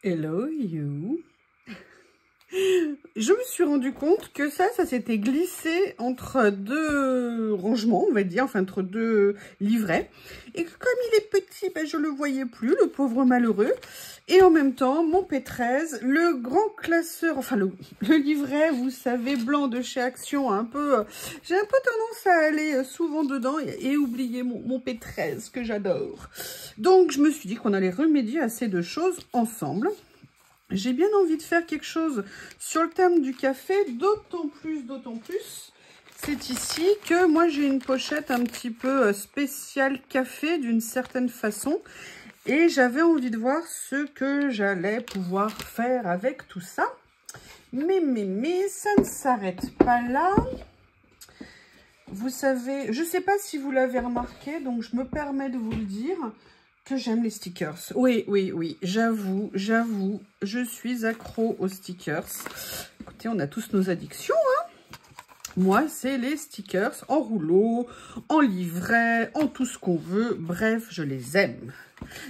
Hello you. Je me suis rendu compte que ça s'était glissé entre deux rangements, on va dire, enfin entre deux livrets. Et que comme il est petit, ben, je le voyais plus, le pauvre malheureux. Et en même temps, mon P13, le grand classeur, enfin le livret, vous savez, blanc de chez Action, j'ai un peu tendance à aller souvent dedans et oublier mon P13 que j'adore. Donc je me suis dit qu'on allait remédier à ces deux choses ensemble. J'ai bien envie de faire quelque chose sur le thème du café, d'autant plus, c'est ici que moi j'ai une pochette un petit peu spéciale café d'une certaine façon. Et j'avais envie de voir ce que j'allais pouvoir faire avec tout ça. Mais, ça ne s'arrête pas là. Vous savez, je ne sais pas si vous l'avez remarqué, donc je me permets de vous le dire. Que j'aime les stickers. Oui, j'avoue, je suis accro aux stickers. Écoutez, on a tous nos addictions, hein. Moi, c'est les stickers en rouleau, en livret, en tout ce qu'on veut. Bref, je les aime.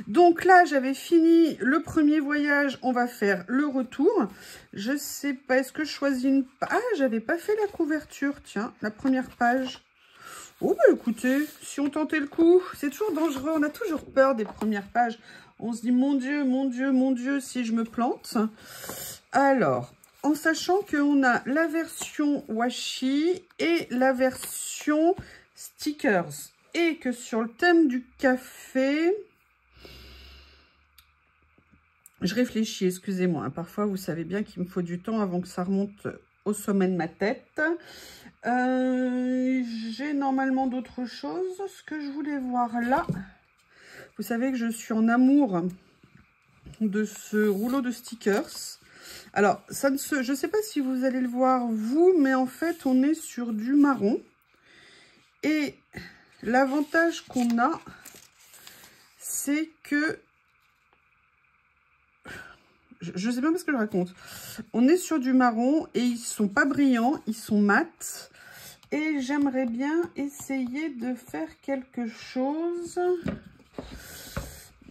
Donc là, j'avais fini le premier voyage. On va faire le retour. Je sais pas, est-ce que je choisis une... Ah, j'avais pas fait la couverture. Tiens, la première page. Oh bah écoutez, si on tentait le coup, c'est toujours dangereux, on a toujours peur des premières pages. On se dit mon Dieu, si je me plante. Alors, en sachant qu'on a la version washi et la version stickers. Et que sur le thème du café, je réfléchis, excusez-moi. Hein, parfois, vous savez bien qu'il me faut du temps avant que ça remonte au sommet de ma tête. J'ai normalement d'autres choses. Ce que je voulais voir là, vous savez que je suis en amour de ce rouleau de stickers. Alors, je ne sais pas si vous allez le voir vous, mais en fait, on est sur du marron. Et l'avantage qu'on a, c'est que... Je ne sais pas ce que je raconte. On est sur du marron et ils sont pas brillants, ils sont mat. Et j'aimerais bien essayer de faire quelque chose.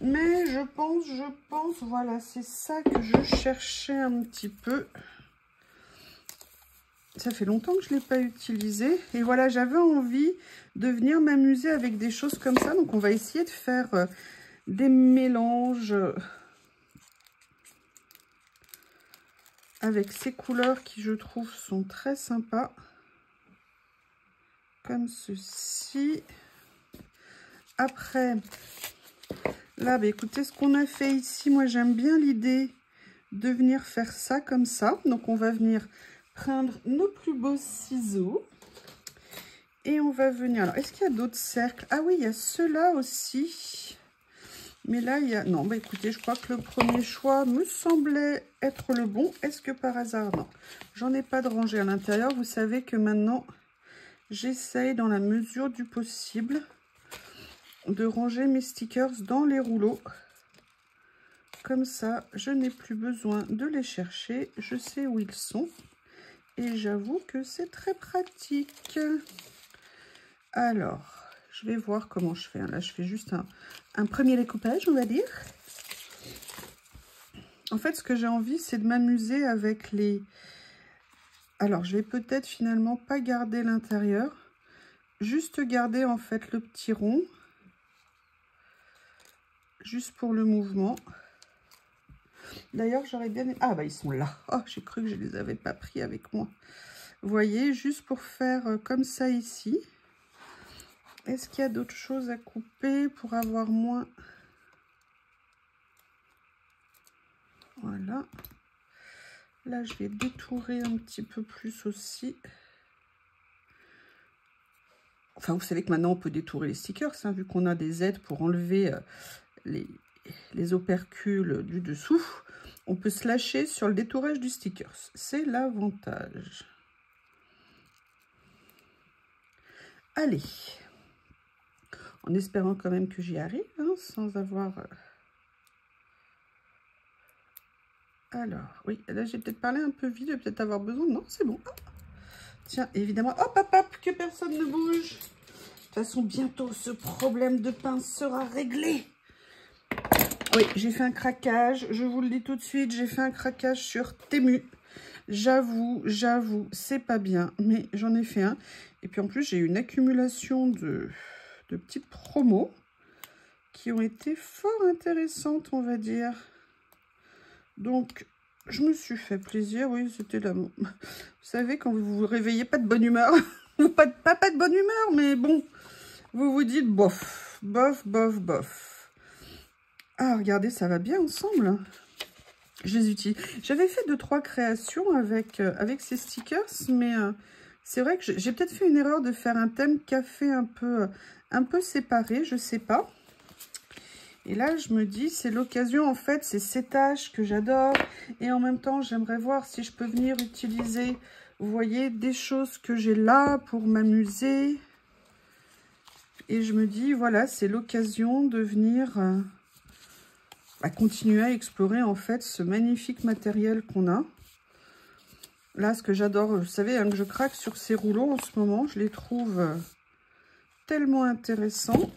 Mais je pense, voilà, c'est ça que je cherchais un petit peu. Ça fait longtemps que je ne l'ai pas utilisé. Et voilà, j'avais envie de venir m'amuser avec des choses comme ça. Donc, on va essayer de faire des mélanges avec ces couleurs qui, je trouve, sont très sympas. Comme ceci. Après, là, bah, écoutez, ce qu'on a fait ici, moi, j'aime bien l'idée de venir faire ça comme ça. Donc, on va venir prendre nos plus beaux ciseaux. Et on va venir... Alors, est-ce qu'il y a d'autres cercles? Ah oui, il y a ceux-là aussi. Mais là, il y a... Non, bah écoutez, je crois que le premier choix me semblait être le bon. Est-ce que par hasard? Non. J'en ai pas de rangée à l'intérieur. Vous savez que maintenant... J'essaye dans la mesure du possible de ranger mes stickers dans les rouleaux. Comme ça, je n'ai plus besoin de les chercher. Je sais où ils sont. Et j'avoue que c'est très pratique. Alors, je vais voir comment je fais. Là, je fais juste un premier découpage, on va dire. En fait, ce que j'ai envie, c'est de m'amuser avec les... Alors, je vais peut-être finalement pas garder l'intérieur. Juste garder en fait le petit rond. Juste pour le mouvement. D'ailleurs, j'aurais bien... Ah, bah ils sont là. Oh, j'ai cru que je ne les avais pas pris avec moi. Vous voyez, juste pour faire comme ça ici. Est-ce qu'il y a d'autres choses à couper pour avoir moins... Voilà. Là, je vais détourer un petit peu plus aussi. Enfin, vous savez que maintenant, on peut détourer les stickers, hein, vu qu'on a des aides pour enlever les opercules du dessous. On peut se lâcher sur le détourage du sticker. C'est l'avantage. Allez. En espérant quand même que j'y arrive, hein, sans avoir... Alors, oui, là, j'ai peut-être parlé un peu vite, je vais peut-être avoir besoin. Non, c'est bon. Hop. Tiens, évidemment, hop, hop, hop, que personne ne bouge. De toute façon, bientôt, ce problème de pince sera réglé. Oui, j'ai fait un craquage. Je vous le dis tout de suite, j'ai fait un craquage sur Temu. J'avoue, c'est pas bien, mais j'en ai fait un. Et puis en plus, j'ai eu une accumulation de petites promos qui ont été fort intéressantes, on va dire. Donc, je me suis fait plaisir. Oui, c'était là. Vous savez, quand vous vous réveillez pas de bonne humeur, ou pas de bonne humeur, mais bon, vous vous dites bof, bof, bof, bof. Ah, regardez, ça va bien ensemble. Je les utilise. J'avais fait 2-3 créations avec ces stickers, mais c'est vrai que j'ai peut-être fait une erreur de faire un thème café un peu séparé, je sais pas. Et là, je me dis, c'est l'occasion, en fait, c'est ces tâches que j'adore. Et en même temps, j'aimerais voir si je peux venir utiliser, vous voyez, des choses que j'ai là pour m'amuser. Et je me dis, voilà, c'est l'occasion de venir continuer à explorer, en fait, ce magnifique matériel qu'on a. Là, ce que j'adore, vous savez, hein, que je craque sur ces rouleaux en ce moment. Je les trouve tellement intéressants.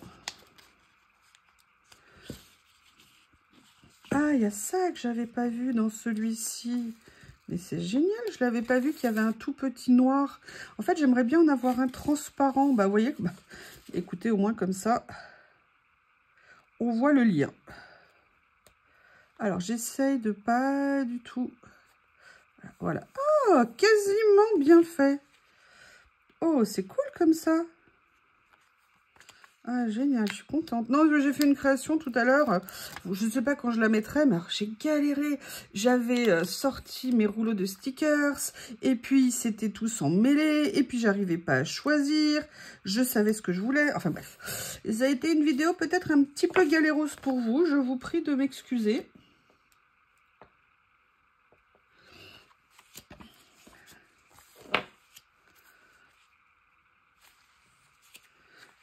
Ah, il y a ça que j'avais pas vu dans celui-ci. Mais c'est génial, je l'avais pas vu qu'il y avait un tout petit noir. En fait, j'aimerais bien en avoir un transparent. Bah, vous voyez, bah, écoutez, au moins comme ça, on voit le lien. Alors, j'essaye de pas du tout... Voilà. Oh, quasiment bien fait. Oh, c'est cool comme ça. Ah, génial, je suis contente. Non, j'ai fait une création tout à l'heure. Je ne sais pas quand je la mettrai, mais j'ai galéré. J'avais sorti mes rouleaux de stickers. Et puis, c'était tous emmêlés. Et puis, j'arrivais pas à choisir. Je savais ce que je voulais. Enfin, bref. Ça a été une vidéo peut-être un petit peu galéreuse pour vous. Je vous prie de m'excuser.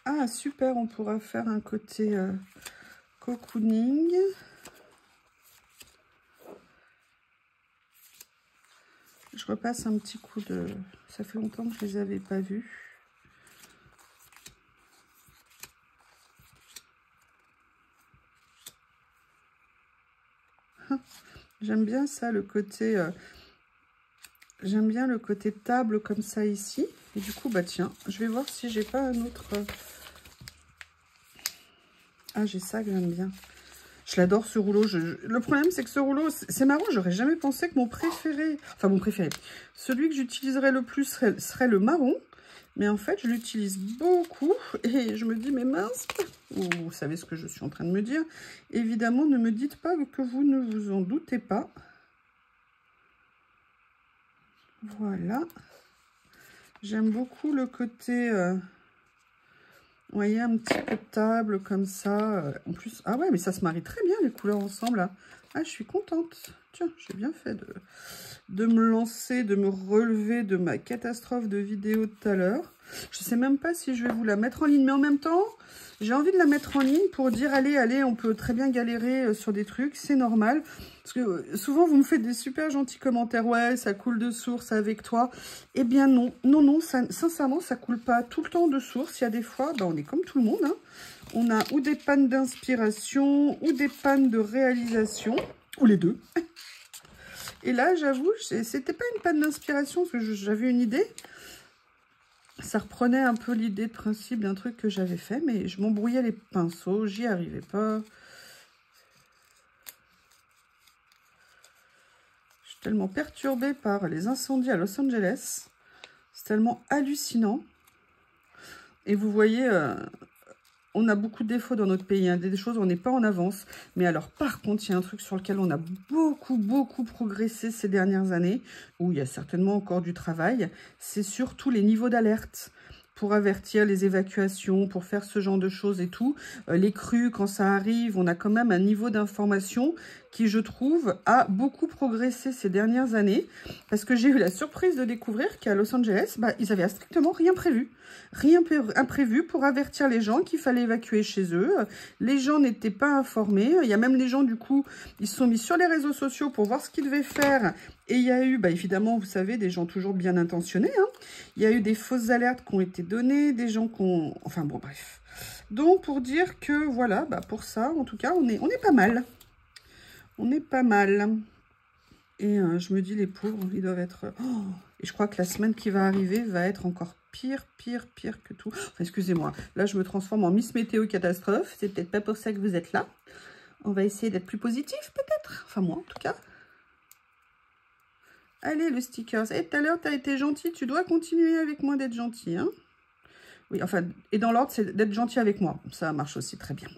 Ah, super, on pourra faire un côté cocooning. Je repasse un petit coup de... Ça fait longtemps que je ne les avais pas vus. J'aime bien ça, le côté... J'aime bien le côté table comme ça ici. Et du coup, bah tiens, je vais voir si j'ai pas un autre... Ah, j'ai ça que j'aime bien. Je l'adore ce rouleau. Le problème, c'est que ce rouleau, c'est marrant, j'aurais jamais pensé que mon préféré... Enfin, mon préféré. Celui que j'utiliserais le plus serait le marron. Mais en fait, je l'utilise beaucoup. Et je me dis, mais mince. Vous savez ce que je suis en train de me dire. Évidemment, ne me dites pas que vous ne vous en doutez pas. Voilà. J'aime beaucoup le côté... vous voyez, un petit peu de table comme ça. En plus, ah ouais, mais ça se marie très bien les couleurs ensemble. Là. Ah, je suis contente. Tiens, j'ai bien fait de me lancer, de me relever de ma catastrophe de vidéo de tout à l'heure. Je ne sais même pas si je vais vous la mettre en ligne. Mais en même temps, j'ai envie de la mettre en ligne pour dire, allez, on peut très bien galérer sur des trucs. C'est normal. Parce que souvent, vous me faites des super gentils commentaires. Ouais, ça coule de source avec toi. Eh bien non, sincèrement, ça coule pas tout le temps de source. Il y a des fois, on est comme tout le monde. Hein. On a ou des pannes d'inspiration, ou des pannes de réalisation, ou les deux. Et là, j'avoue, c'était pas une panne d'inspiration, parce que j'avais une idée. Ça reprenait un peu l'idée de principe d'un truc que j'avais fait, mais je m'embrouillais les pinceaux, j'y arrivais pas. Je suis tellement perturbée par les incendies à Los Angeles. C'est tellement hallucinant. Et vous voyez, on a beaucoup de défauts dans notre pays. Hein, des choses, on n'est pas en avance. Mais alors, par contre, il y a un truc sur lequel on a beaucoup progressé ces dernières années, où il y a certainement encore du travail. C'est surtout les niveaux d'alerte. Pour avertir les évacuations, pour faire ce genre de choses et tout. Les crues, quand ça arrive, on a quand même un niveau d'information qui, je trouve, a beaucoup progressé ces dernières années. Parce que j'ai eu la surprise de découvrir qu'à Los Angeles, ils avaient strictement rien prévu. Rien imprévu pour avertir les gens qu'il fallait évacuer chez eux. Les gens n'étaient pas informés. Il y a même les gens, du coup, ils se sont mis sur les réseaux sociaux pour voir ce qu'ils devaient faire. Et il y a eu, évidemment, vous savez, des gens toujours bien intentionnés. Hein. Il y a eu des fausses alertes qui ont été données, des gens qui ont... Enfin, bon, bref. Donc, pour dire que, voilà, pour ça, en tout cas, on est pas mal. On est pas mal. Et je me dis, les pauvres, ils doivent être... Oh, et je crois que la semaine qui va arriver va être encore pire que tout. Enfin, excusez-moi, là, je me transforme en Miss Météo Catastrophe. C'est peut-être pas pour ça que vous êtes là. On va essayer d'être plus positif, peut-être. Enfin, moi, en tout cas. Allez, le sticker. Et tout à l'heure, tu as été gentil. Tu dois continuer avec moi d'être gentil. Hein, oui, enfin, et dans l'ordre, c'est d'être gentil avec moi. Ça marche aussi très bien.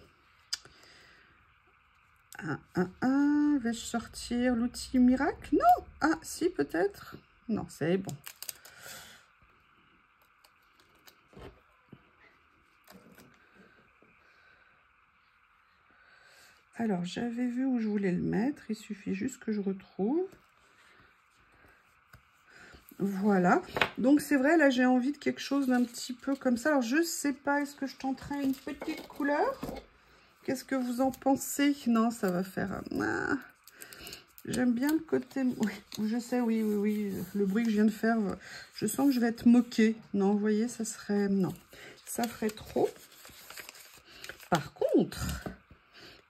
Vais-je sortir l'outil miracle? Non. Ah, si, peut-être. Non, c'est bon. Alors, j'avais vu où je voulais le mettre. Il suffit juste que je retrouve. Voilà. Donc, c'est vrai, là, j'ai envie de quelque chose d'un petit peu comme ça. Alors, je sais pas, est-ce que je tenterai une petite couleur? Qu'est-ce que vous en pensez? Non, ça va faire... Ah. J'aime bien le côté... Oui, je sais, oui. Le bruit que je viens de faire, je sens que je vais être moquée. Non, vous voyez, ça serait... Non, ça ferait trop. Par contre,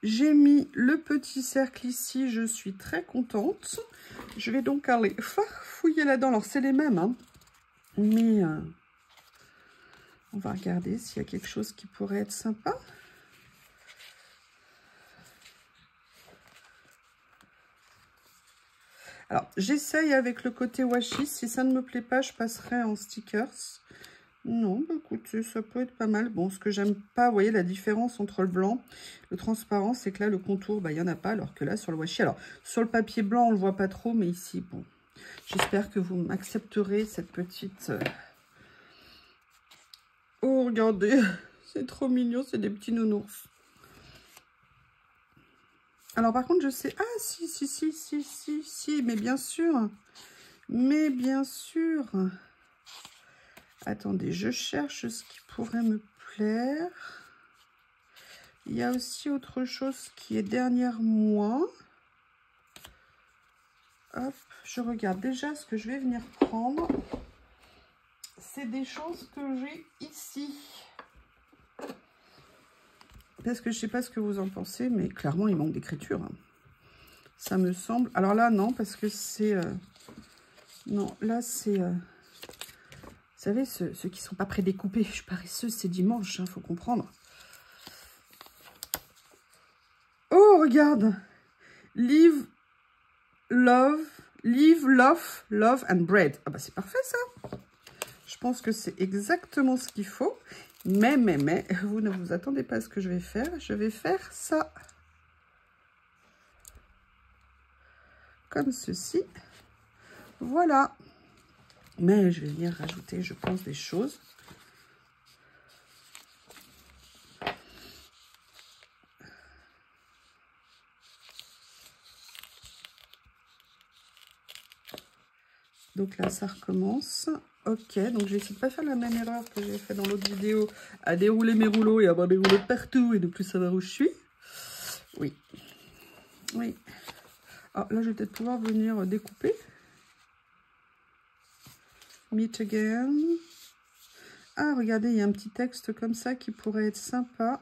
j'ai mis le petit cercle ici. Je suis très contente. Je vais donc aller fouiller là-dedans. Alors, c'est les mêmes, hein. Mais on va regarder s'il y a quelque chose qui pourrait être sympa. Alors, j'essaye avec le côté washi. Si ça ne me plaît pas, je passerai en stickers. Non, bah écoutez, ça peut être pas mal. Bon, ce que j'aime pas, vous voyez, la différence entre le blanc, le transparent, c'est que là, le contour, bah, il n'y en a pas, alors que là, sur le washi, alors, sur le papier blanc, on le voit pas trop, mais ici, bon, j'espère que vous m'accepterez cette petite... Oh, regardez, c'est trop mignon, c'est des petits nounours. Alors, par contre, je sais... Ah, si, mais bien sûr. Mais bien sûr. Attendez, je cherche ce qui pourrait me plaire. Il y a aussi autre chose qui est derrière moi. Hop, je regarde déjà ce que je vais venir prendre. C'est des choses que j'ai ici. Parce que je ne sais pas ce que vous en pensez, mais clairement, il manque d'écriture. Ça me semble... Alors là, non, parce que c'est... Non, là, c'est... Vous savez, ceux qui ne sont pas prédécoupés. Je suis paresseuse, c'est dimanche, il faut comprendre. Oh, regarde! Live, love and bread. Ah bah, c'est parfait, ça. Je pense que c'est exactement ce qu'il faut. Mais, vous ne vous attendez pas à ce que je vais faire. Je vais faire ça. Comme ceci. Voilà. Mais je vais venir rajouter, je pense, des choses. Donc là, ça recommence. Ok, donc je vais essayer de ne pas faire la même erreur que j'ai fait dans l'autre vidéo, à dérouler mes rouleaux et avoir des rouleaux partout et de plus savoir où je suis. Oui. Oui. Ah, là, je vais peut-être pouvoir venir découper. Meet again. Ah, regardez, il y a un petit texte comme ça qui pourrait être sympa.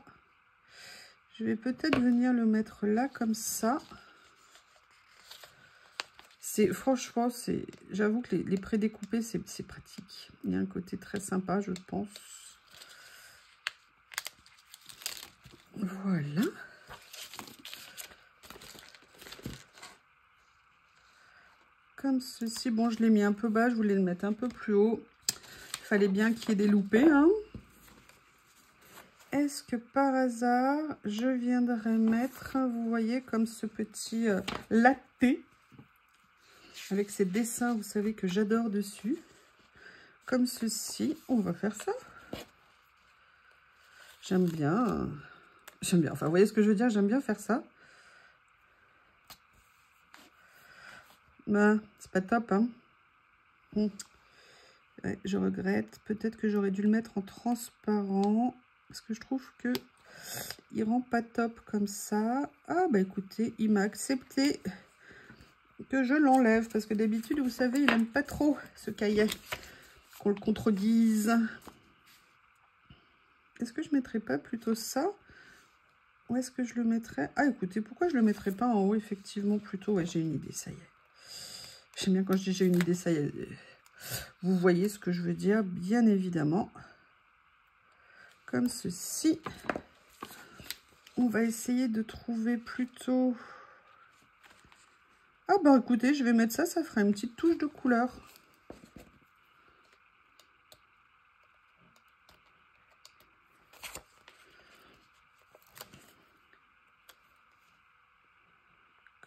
Je vais peut-être venir le mettre là, comme ça. Franchement, j'avoue que les prédécoupés, c'est pratique. Il y a un côté très sympa, je pense. Voilà. Comme ceci. Bon, je l'ai mis un peu bas, je voulais le mettre un peu plus haut. Il fallait bien qu'il y ait des loupés, hein. Est-ce que par hasard, je viendrais mettre, vous voyez, comme ce petit latte avec ces dessins, vous savez, que j'adore dessus. Comme ceci. On va faire ça. J'aime bien. J'aime bien. Enfin, vous voyez ce que je veux dire? J'aime bien faire ça. Bah, c'est pas top, hein. Ouais, je regrette. Peut-être que j'aurais dû le mettre en transparent. Parce que je trouve que il rend pas top comme ça. Ah, bah écoutez, il m'a accepté que je l'enlève. Parce que d'habitude, vous savez, il n'aime pas trop ce cahier. Qu'on le contredise. Est-ce que je mettrais pas plutôt ça? Où est-ce que je le mettrais? Ah, écoutez, pourquoi je le mettrais pas en haut, effectivement, plutôt? Ouais, j'ai une idée, ça y est. J'aime bien quand je dis j'ai une idée, ça y est. Vous voyez ce que je veux dire, bien évidemment. Comme ceci. On va essayer de trouver plutôt... Ah bah écoutez, je vais mettre ça, ça fera une petite touche de couleur.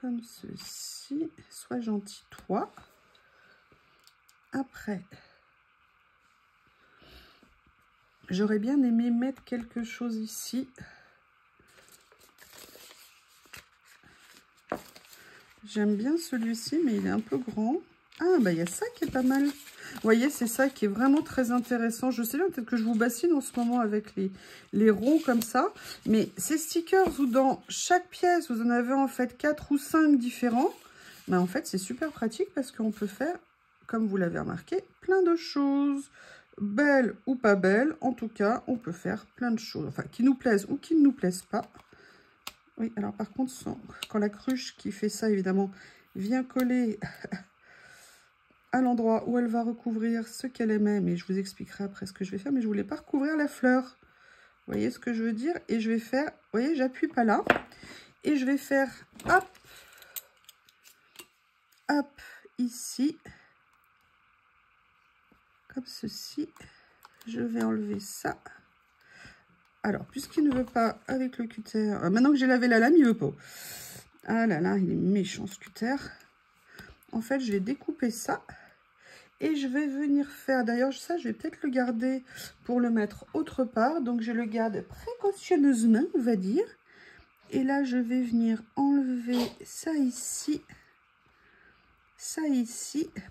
Comme ceci. Sois gentil, toi. Après, j'aurais bien aimé mettre quelque chose ici. J'aime bien celui-ci, mais il est un peu grand. Ah, bah il y a ça qui est pas mal. Vous voyez, c'est ça qui est vraiment très intéressant. Je sais bien, peut-être que je vous bassine en ce moment avec les ronds comme ça. Mais ces stickers où dans chaque pièce, vous en avez en fait 4 ou 5 différents. Mais en fait, c'est super pratique parce qu'on peut faire, comme vous l'avez remarqué, plein de choses. Belles ou pas belles, en tout cas, on peut faire plein de choses. Enfin, qui nous plaisent ou qui ne nous plaisent pas. Oui, alors par contre, quand la cruche qui fait ça, évidemment, vient coller à l'endroit où elle va recouvrir ce qu'elle aimait, mais je vous expliquerai après ce que je vais faire, mais je ne voulais pas recouvrir la fleur. Vous voyez ce que je veux dire? Et je vais faire, vous voyez, j'appuie pas là, et je vais faire, hop, hop, ici, comme ceci. Je vais enlever ça. Alors, puisqu'il ne veut pas avec le cutter, maintenant que j'ai lavé la lame, il veut pas. Ah là là, il est méchant ce cutter. En fait, je vais découper ça. Et je vais venir faire, d'ailleurs, ça, je vais peut-être le garder pour le mettre autre part. Donc, je le garde précautionneusement, on va dire. Et là, je vais venir enlever ça ici,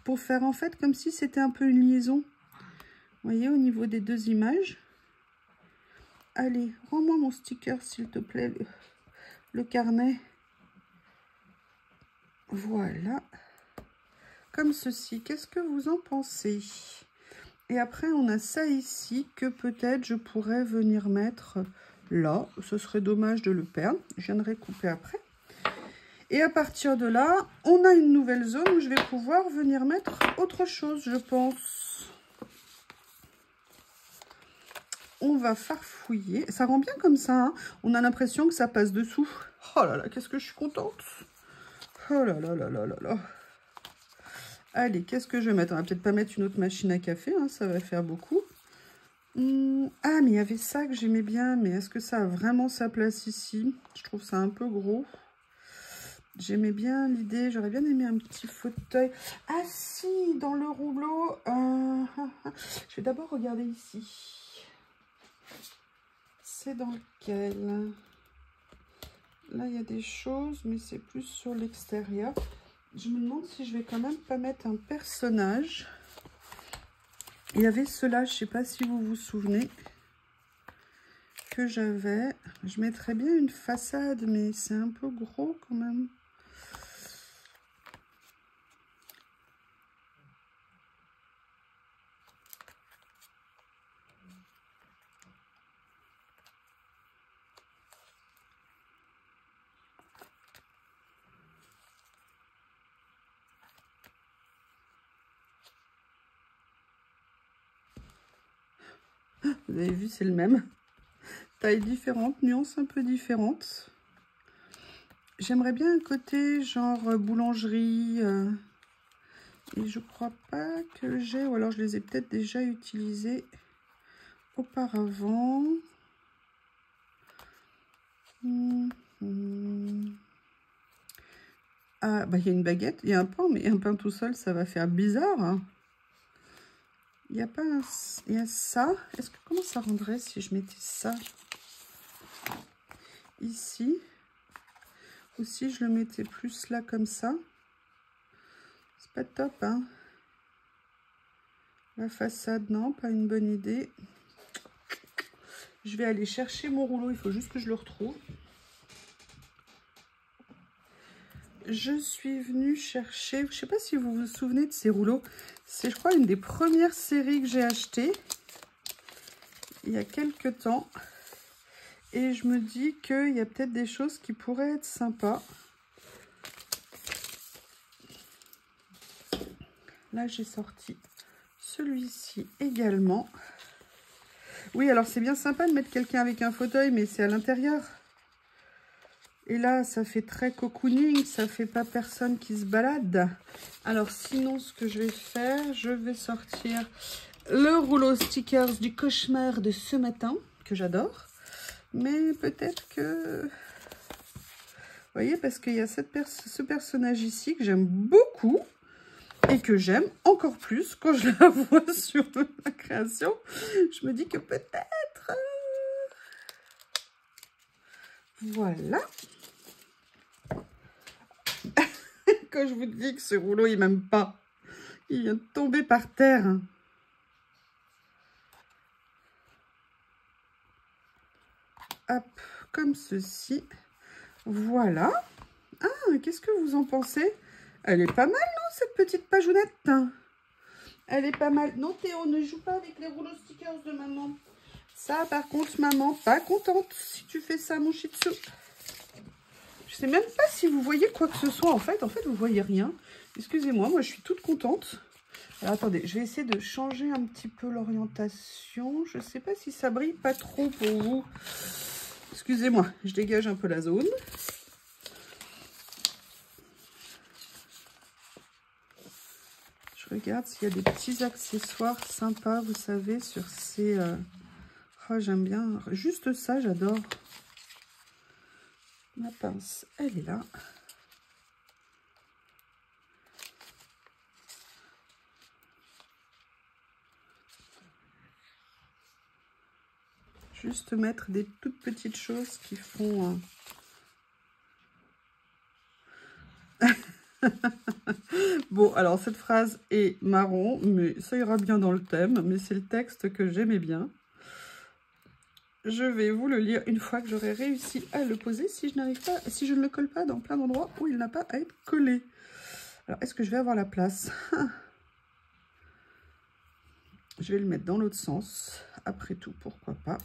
pour faire en fait comme si c'était un peu une liaison. Vous voyez, au niveau des deux images. Allez, rends-moi mon sticker, s'il te plaît, le carnet. Voilà. Comme ceci. Qu'est-ce que vous en pensez? Et après, on a ça ici que peut-être je pourrais venir mettre là. Ce serait dommage de le perdre. Je viendrai couper après. Et à partir de là, on a une nouvelle zone où je vais pouvoir venir mettre autre chose, je pense. On va farfouiller. Ça rend bien comme ça, hein. On a l'impression que ça passe dessous. Oh là là, qu'est-ce que je suis contente. Oh là là là là là là. Allez, qu'est-ce que je vais mettre? On va peut-être pas mettre une autre machine à café, hein, ça va faire beaucoup. Ah, mais il y avait ça que j'aimais bien, mais est-ce que ça a vraiment sa place ici? Je trouve ça un peu gros. J'aimais bien l'idée, j'aurais bien aimé un petit fauteuil. Ah si, dans le rouleau. Je vais d'abord regarder ici. C'est dans lequel? Là, il y a des choses, mais c'est plus sur l'extérieur. Je me demande si je vais quand même pas mettre un personnage. Il y avait cela, je ne sais pas si vous vous souvenez, que j'avais. Je mettrais bien une façade, mais c'est un peu gros quand même. Vous avez vu, c'est le même. Taille différente, nuance un peu différente. J'aimerais bien un côté genre boulangerie. Et je crois pas que j'ai, ou alors je les ai peut-être déjà utilisés auparavant. Ah, bah il y a une baguette, il y a un pain, mais un pain tout seul, ça va faire bizarre. Hein. Il y a pas un... Il y a ça. Est-ce que comment ça rendrait si je mettais ça ici? Ou si je le mettais plus là comme ça? C'est pas top, hein? La façade, non, pas une bonne idée. Je vais aller chercher mon rouleau, il faut juste que je le retrouve. Je suis venue chercher, je ne sais pas si vous vous souvenez de ces rouleaux. C'est, je crois, une des premières séries que j'ai achetées il y a quelques temps. Et je me dis qu'il y a peut-être des choses qui pourraient être sympas. Là, j'ai sorti celui-ci également. Oui, alors c'est bien sympa de mettre quelqu'un avec un fauteuil, mais c'est à l'intérieur. Et là, ça fait très cocooning, ça fait pas personne qui se balade. Alors sinon, ce que je vais faire, je vais sortir le rouleau stickers du cauchemar de ce matin, que j'adore. Mais peut-être que... Vous voyez, parce qu'il y a ce personnage ici que j'aime beaucoup. Et que j'aime encore plus quand je la vois sur la création. Je me dis que peut-être... Voilà. Quand je vous dis que ce rouleau, il m'aime pas. Il vient de tomber par terre. Hop, comme ceci. Voilà. Ah, qu'est-ce que vous en pensez? Elle est pas mal, non, cette petite pageonnette? Elle est pas mal. Non, Théo, ne joue pas avec les rouleaux stickers de maman. Ça, par contre, maman, pas contente si tu fais ça, mon shih tzu. Je sais même pas si vous voyez quoi que ce soit, en fait. En fait, vous voyez rien. Excusez-moi, moi, je suis toute contente. Alors, attendez, je vais essayer de changer un petit peu l'orientation. Je sais pas si ça brille pas trop pour vous. Excusez-moi, je dégage un peu la zone. Je regarde s'il y a des petits accessoires sympas, vous savez, sur ces... Oh, j'aime bien. Juste ça, j'adore. Ma pince, elle est là. Juste mettre des toutes petites choses qui font... Bon, alors cette phrase est marron, mais ça ira bien dans le thème, mais c'est le texte que j'aimais bien. Je vais vous le lire une fois que j'aurai réussi à le poser, si je n'arrive pas, si je ne le colle pas dans plein d'endroits où il n'a pas à être collé. Alors, est-ce que je vais avoir la place? Je vais le mettre dans l'autre sens. Après tout, pourquoi pas.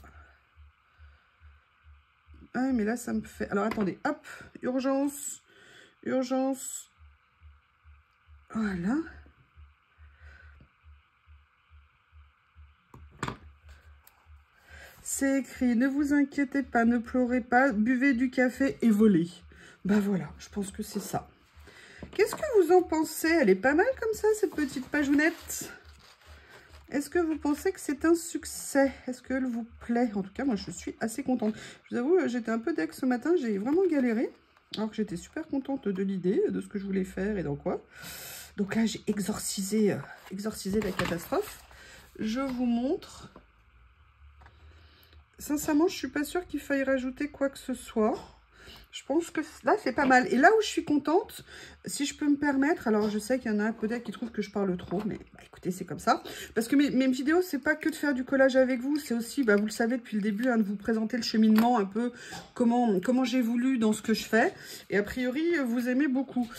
Ah, mais là, ça me fait... Alors, attendez, hop, urgence, urgence. Voilà. C'est écrit, ne vous inquiétez pas, ne pleurez pas, buvez du café et volez. Bah voilà, je pense que c'est ça. Qu'est-ce que vous en pensez? Elle est pas mal comme ça, cette petite pageonnette. Est-ce que vous pensez que c'est un succès? Est-ce qu'elle vous plaît? En tout cas, moi, je suis assez contente. Je vous avoue, j'étais un peu deck ce matin, j'ai vraiment galéré. Alors que j'étais super contente de l'idée, de ce que je voulais faire et dans quoi. Donc là, j'ai exorcisé la catastrophe. Je vous montre. Sincèrement, je suis pas sûre qu'il faille rajouter quoi que ce soit. Je pense que là, c'est pas mal. Et là où je suis contente, si je peux me permettre, alors je sais qu'il y en a peut-être qui trouvent que je parle trop, mais bah, écoutez, c'est comme ça. Parce que mes vidéos, c'est pas que de faire du collage avec vous, c'est aussi, bah, vous le savez depuis le début, hein, de vous présenter le cheminement, un peu comment j'évolue dans ce que je fais. Et a priori, vous aimez beaucoup.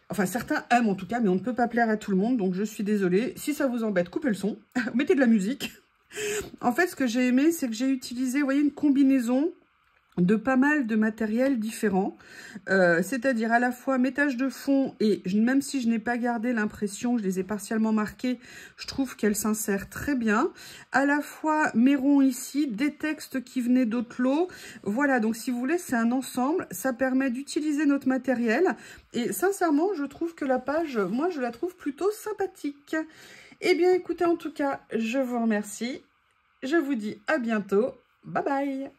Enfin, certains aiment en tout cas, mais on ne peut pas plaire à tout le monde, donc je suis désolée. Si ça vous embête, coupez le son, mettez de la musique. En fait, ce que j'ai aimé, c'est que j'ai utilisé, vous voyez, une combinaison de pas mal de matériel différents, c'est-à-dire à la fois mes taches de fond, et même si je n'ai pas gardé l'impression, je les ai partiellement marquées, je trouve qu'elles s'insèrent très bien, à la fois mes ronds ici, des textes qui venaient d'autres lots, voilà, donc si vous voulez, c'est un ensemble, ça permet d'utiliser notre matériel, et sincèrement, je trouve que la page, moi, je la trouve plutôt sympathique. Eh bien, écoutez, en tout cas, je vous remercie, je vous dis à bientôt, bye bye.